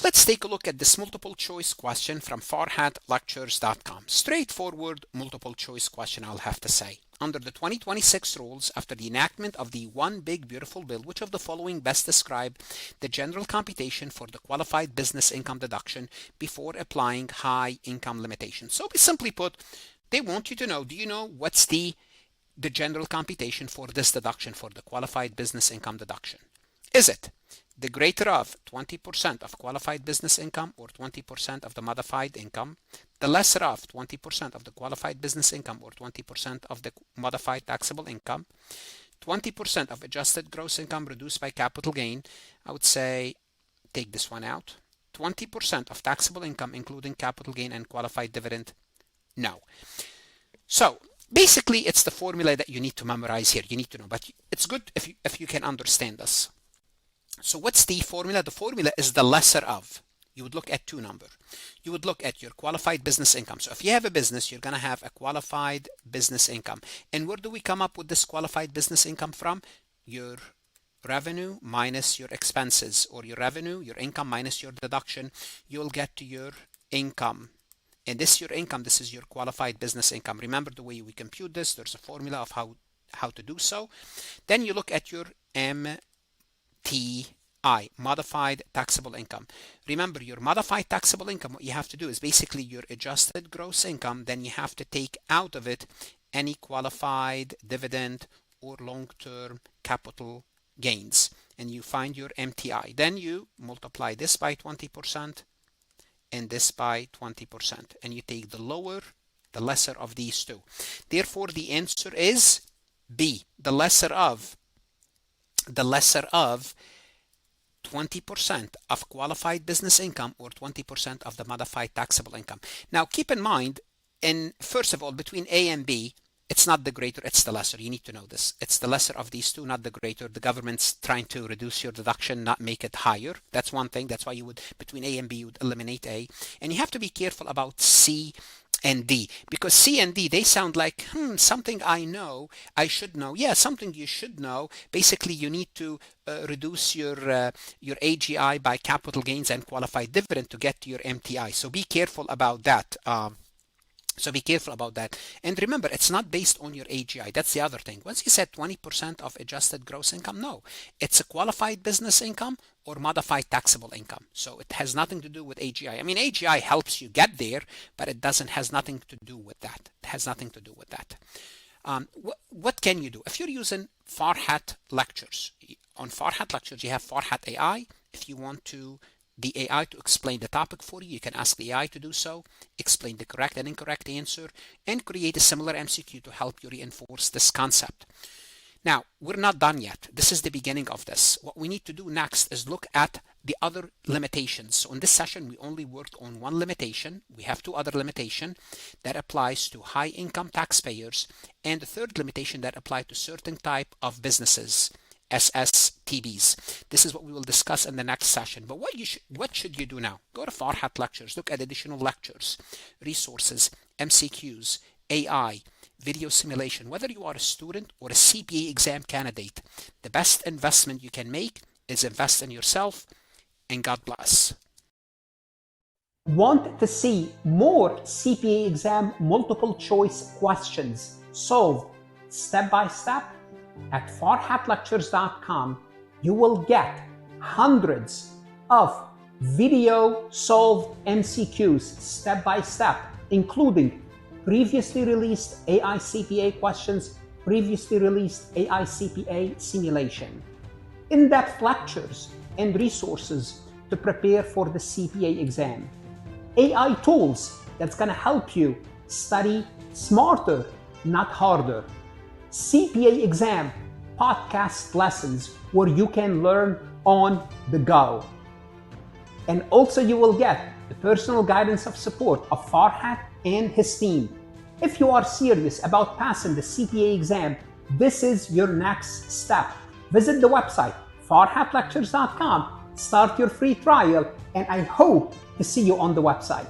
Let's take a look at this multiple choice question from farhatlectures.com. Straightforward multiple choice question, I'll have to say. Under the 2026 rules, after the enactment of the One Big Beautiful Bill, which of the following best describe the general computation for the qualified business income deduction before applying high income limitation? So simply put, they want you to know, do you know what's the general computation for this deduction, for the qualified business income deduction? Is it the greater of 20% of qualified business income or 20% of the modified income, the lesser of 20% of the qualified business income or 20% of the modified taxable income, 20% of adjusted gross income reduced by capital gain? I would say take this one out. 20% of taxable income including capital gain and qualified dividend? No. So basically it's the formula that you need to memorize here. You need to know, but it's good if you can understand this. So what's the formula? The formula is the lesser of. You would look at two numbers. You would look at your qualified business income. So if you have a business, you're going to have a qualified business income. And where do we come up with this qualified business income from? Your revenue minus your expenses, or your revenue, your income minus your deduction. You'll get to your income. And this your income, this is your qualified business income. Remember the way we compute this. There's a formula of how to do so. Then you look at your MTI, modified taxable income. Remember your modified taxable income, what you have to do is basically your adjusted gross income, then you have to take out of it any qualified dividend or long-term capital gains, and you find your MTI. Then you multiply this by 20% and this by 20%, and you take the lesser of these two. Therefore the answer is B, the lesser of 20% of qualified business income or 20% of the modified taxable income. Now keep in mind, first of all, between A and B, it's not the greater, it's the lesser. You need to know this. It's the lesser of these two, not the greater. The government's trying to reduce your deduction, not make it higher. That's one thing. That's why you would, between A and B, you would eliminate A. And you have to be careful about C and D, because C and D, they sound like something I know, I should know. Yeah, something you should know. Basically, you need to reduce your AGI by capital gains and qualified dividend to get to your MTI. So be careful about that. And remember, it's not based on your AGI. That's the other thing. Once you said 20% of adjusted gross income, no, it's a qualified business income or modified taxable income. So it has nothing to do with AGI. I mean, AGI helps you get there, but it has nothing to do with that. It has nothing to do with that. What can you do? If you're using Farhat lectures, on Farhat lectures, you have Farhat AI. If you want the AI to explain the topic for you, you can ask the AI to do so, explain the correct and incorrect answer, and create a similar MCQ to help you reinforce this concept. Now, we're not done yet. This is the beginning of this. What we need to do next is look at the other limitations. So in this session, we only worked on one limitation. We have two other limitations that applies to high income taxpayers, and the third limitation that applies to certain type of businesses, SSTBs. This is what we will discuss in the next session. But what should you do now? Go to Farhat Lectures, look at additional lectures, resources, MCQs, AI, video simulation. Whether you are a student or a CPA exam candidate, the best investment you can make is invest in yourself, and God bless. Want to see more CPA exam multiple choice questions solved step by step? At farhatlectures.com, you will get hundreds of video solved MCQs step by step, including previously released AI CPA questions, previously released AI CPA simulation, in-depth lectures and resources to prepare for the CPA exam, AI tools that's going to help you study smarter, not harder, CPA exam podcast lessons where you can learn on the go. And also you will get the personal guidance of support of Farhat and his team. If you are serious about passing the CPA exam, this is your next step. Visit the website farhatlectures.com, start your free trial, and I hope to see you on the website.